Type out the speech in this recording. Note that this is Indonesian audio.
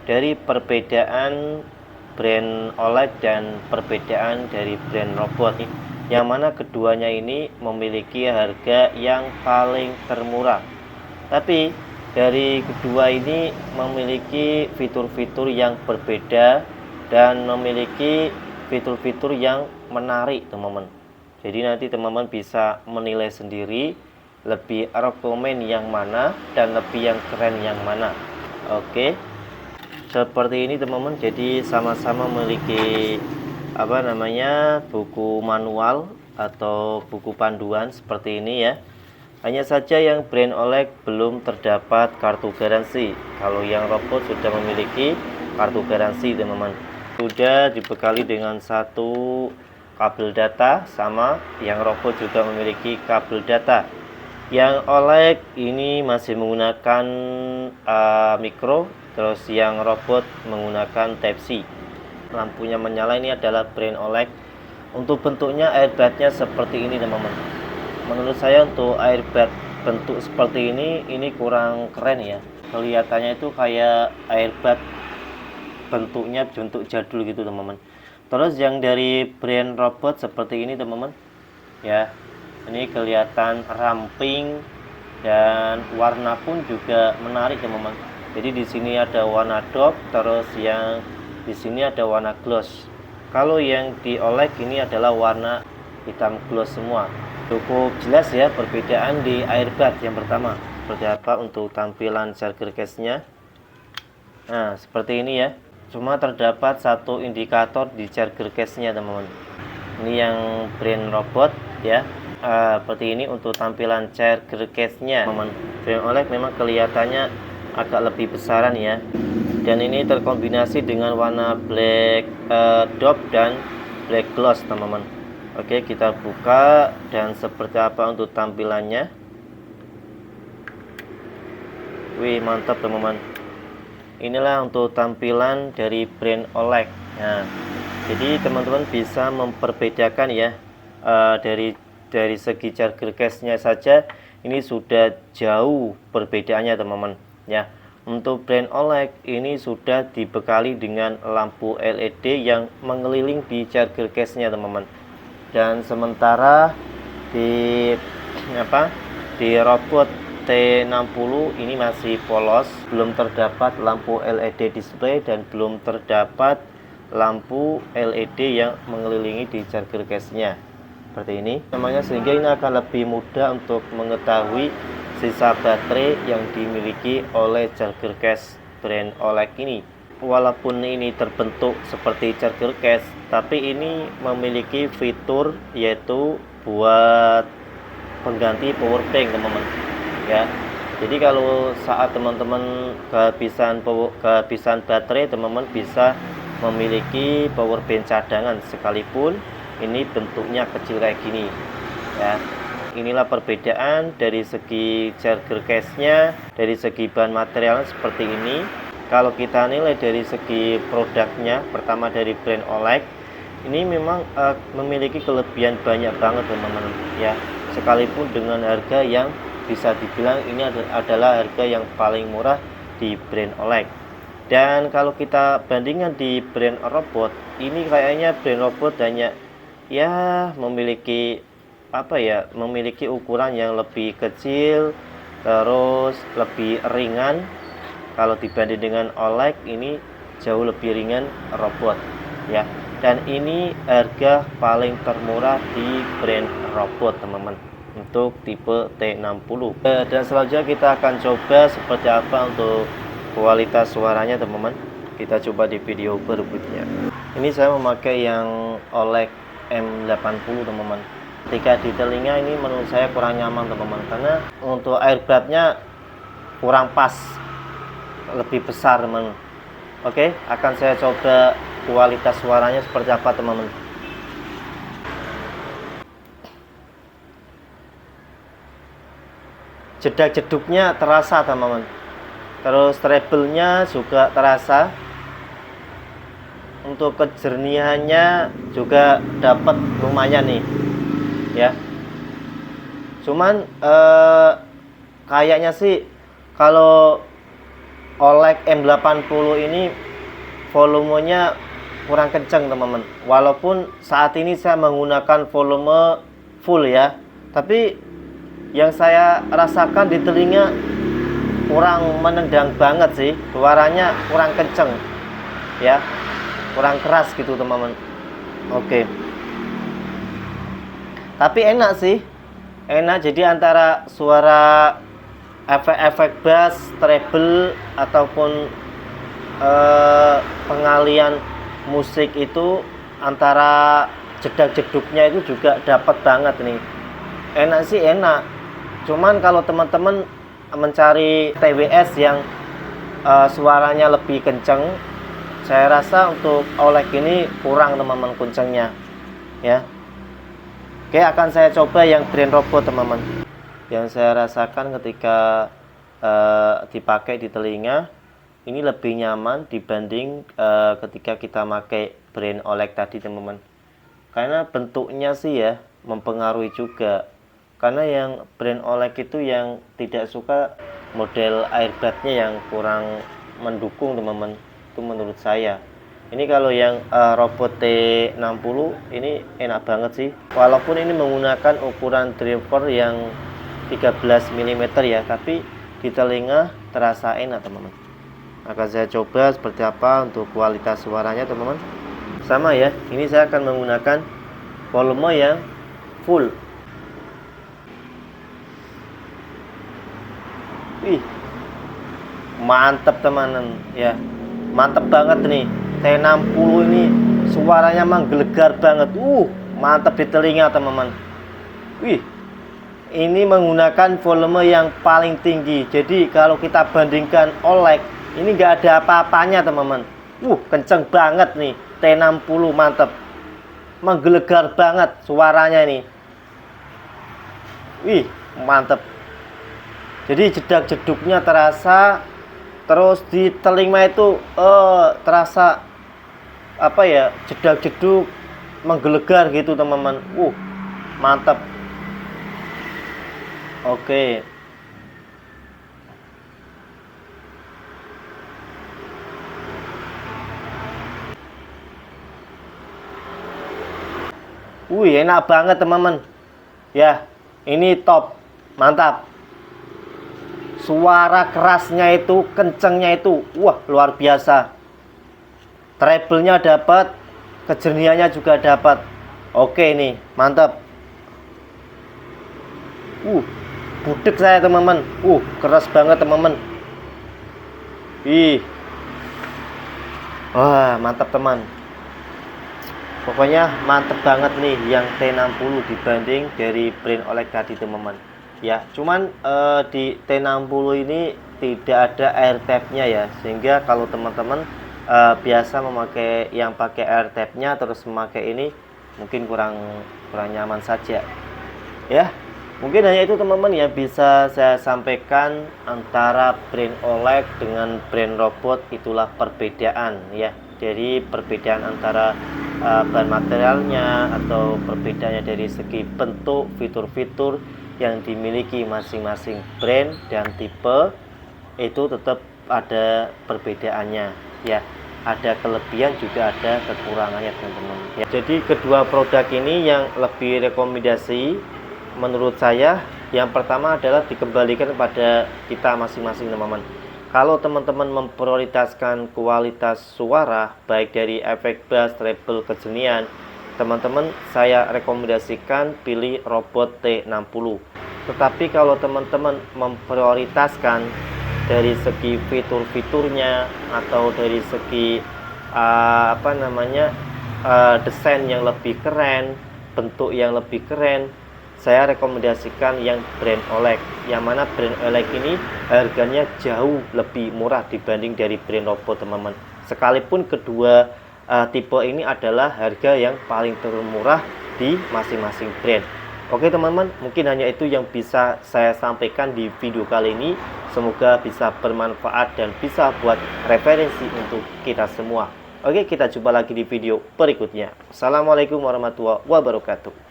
dari perbedaan brand OLED dan perbedaan dari brand robot, yang mana keduanya ini memiliki harga yang paling termurah. Tapi dari kedua ini memiliki fitur-fitur yang berbeda dan memiliki fitur-fitur yang menarik, teman-teman. Jadi nanti teman-teman bisa menilai sendiri lebih rekomen yang mana dan lebih yang keren yang mana. Oke, seperti ini teman-teman. Jadi sama-sama memiliki buku manual atau buku panduan seperti ini ya. Hanya saja yang brand OLED belum terdapat kartu garansi. Kalau yang robot sudah memiliki kartu garansi, teman-teman. Sudah dibekali dengan satu kabel data, sama yang robot juga memiliki kabel data. Yang OLED ini masih menggunakan micro, terus yang robot menggunakan Type-C. Lampunya menyala, ini adalah brand OLED. Untuk bentuknya airbag-nya seperti ini, teman-teman. Menurut saya untuk airbag bentuk seperti ini kurang keren ya. Kelihatannya itu kayak airbag bentuknya bentuk jadul gitu, teman-teman. Terus yang dari brand robot seperti ini, teman-teman. Ya. Ini kelihatan ramping dan warna pun juga menarik, teman-teman. Jadi di sini ada warna doff, terus yang di sini ada warna gloss. Kalau yang di OLED ini adalah warna hitam gloss semua. Cukup jelas ya perbedaan di airbag yang pertama. Seperti apa untuk tampilan charger case-nya. Nah, seperti ini ya. Cuma terdapat satu indikator di charger case-nya, teman-teman. Ini yang brand robot ya. Seperti ini untuk tampilan charger case-nya, teman-teman. Brand OLED memang kelihatannya agak lebih besaran ya. Dan ini terkombinasi dengan warna black doff dan black gloss, teman-teman. Oke, kita buka dan seperti apa untuk tampilannya. Wih, mantap, teman-teman. Inilah untuk tampilan dari brand OLED. Nah, jadi teman-teman bisa memperbedakan ya, dari segi charger case-nya saja ini sudah jauh perbedaannya, teman-teman ya. Untuk brand OLED ini sudah dibekali dengan lampu LED yang mengeliling di charger case-nya, teman-teman. Dan sementara di robot T60 ini masih polos, belum terdapat lampu LED display dan belum terdapat lampu LED yang mengelilingi di charger case-nya. Seperti ini namanya, sehingga ini akan lebih mudah untuk mengetahui sisa baterai yang dimiliki oleh charger case brand OLED ini. Walaupun ini terbentuk seperti charger case, tapi ini memiliki fitur yaitu buat pengganti power bank, teman-teman ya. Jadi kalau saat teman-teman kehabisan baterai, teman-teman bisa memiliki power bank cadangan sekalipun ini bentuknya kecil kayak gini ya. Inilah perbedaan dari segi charger case-nya, dari segi bahan materialnya seperti ini. Kalau kita nilai dari segi produknya, pertama dari brand OLED, ini memang memiliki kelebihan banyak banget, teman-teman ya. Sekalipun dengan harga yang bisa dibilang ini adalah harga yang paling murah di brand OLED. Dan kalau kita bandingkan di brand robot, ini kayaknya brand robot hanya ya memiliki memiliki ukuran yang lebih kecil, terus lebih ringan. Kalau dibanding dengan OLED ini jauh lebih ringan robot ya. Dan ini harga paling termurah di brand robot, teman-teman, untuk tipe T60. Dan selanjutnya kita akan coba seperti apa untuk kualitas suaranya, teman-teman. Kita coba di video berikutnya. Ini saya memakai yang OLED M80, teman-teman. Ketika di telinga ini menurut saya kurang nyaman, teman-teman, karena untuk airbagnya kurang pas, lebih besar, teman-teman. Oke, akan saya coba kualitas suaranya seperti apa, teman-teman. Jedak-jeduknya terasa, teman-teman. Terus treble-nya juga terasa. Untuk kejernihannya juga dapat lumayan nih ya. Cuman kayaknya sih kalau OLED M80 ini volumenya kurang kencang teman-teman. Walaupun saat ini saya menggunakan volume full ya, tapi yang saya rasakan di telinga kurang menendang banget sih, suaranya kurang kenceng ya, kurang keras gitu teman-teman. Oke, tapi enak sih, enak. Jadi antara suara efek-efek bass, treble ataupun pengalian musik itu, antara jedak-jeduknya itu juga dapat banget nih. Enak sih, enak. Cuman kalau teman-teman mencari TWS yang suaranya lebih kenceng, saya rasa untuk OLED ini kurang teman-teman kencengnya ya. Oke, akan saya coba yang brand robot teman-teman. Yang saya rasakan ketika dipakai di telinga ini lebih nyaman dibanding ketika kita pakai brand OLED tadi teman-teman. Karena bentuknya sih ya mempengaruhi juga. Karena yang brand OLED itu yang tidak suka model airbudnya yang kurang mendukung teman-teman, itu menurut saya. Ini kalau yang robot T60 ini enak banget sih. Walaupun ini menggunakan ukuran driver yang 13 mm ya, tapi di telinga terasa enak teman-teman. Akan saya coba seperti apa untuk kualitas suaranya teman-teman. Sama ya, ini saya akan menggunakan volume yang full. Wih, mantep teman-teman ya, mantep banget nih. T60 ini suaranya menggelegar banget. Mantep di telinga teman-teman. Wih, ini menggunakan volume yang paling tinggi. Jadi kalau kita bandingkan OLED, ini nggak ada apa-apanya teman-teman. Kenceng banget nih T60, mantep, menggelegar banget suaranya nih. Wih, mantep. Jadi jedak-jeduknya terasa, terus di telinga itu terasa apa ya, jedak-jeduk menggelegar gitu teman-teman. Mantap. Oke. Enak banget teman-teman. Ya, ini top, mantap. Suara kerasnya itu, kencengnya itu, luar biasa. Treble-nya dapat, kejernihannya juga dapat. Oke nih, mantap. Budek saya teman-teman. Keras banget teman-teman. Mantap teman. Pokoknya mantep banget nih yang T60 dibanding dari brand OLED tadi teman-teman. Ya, cuman di T60 ini tidak ada air tap-nya ya, sehingga kalau teman-teman biasa memakai yang pakai air tap-nya terus memakai ini mungkin kurang nyaman saja. Ya, mungkin hanya itu teman-teman yang bisa saya sampaikan antara brand OLED dengan brand robot. Itulah perbedaan ya. Jadi perbedaan antara bahan materialnya atau perbedaannya dari segi bentuk, fitur-fitur yang dimiliki masing-masing brand dan tipe itu tetap ada perbedaannya ya. Ada kelebihan juga ada kekurangannya teman-teman ya. Jadi kedua produk ini yang lebih rekomendasi menurut saya, yang pertama adalah dikembalikan kepada kita masing-masing teman-teman. Kalau teman-teman memprioritaskan kualitas suara baik dari efek bass, treble, kejernihan, teman-teman saya rekomendasikan pilih robot T60. Tetapi kalau teman-teman memprioritaskan dari segi fitur-fiturnya atau dari segi desain yang lebih keren, bentuk yang lebih keren, saya rekomendasikan yang brand OLED. Yang mana brand OLED ini harganya jauh lebih murah dibanding dari brand robot teman-teman. Sekalipun kedua tipe ini adalah harga yang paling termurah di masing-masing brand. Oke teman-teman, mungkin hanya itu yang bisa saya sampaikan di video kali ini. Semoga bisa bermanfaat dan bisa buat referensi untuk kita semua. Oke, kita jumpa lagi di video berikutnya. Assalamualaikum warahmatullahi wabarakatuh.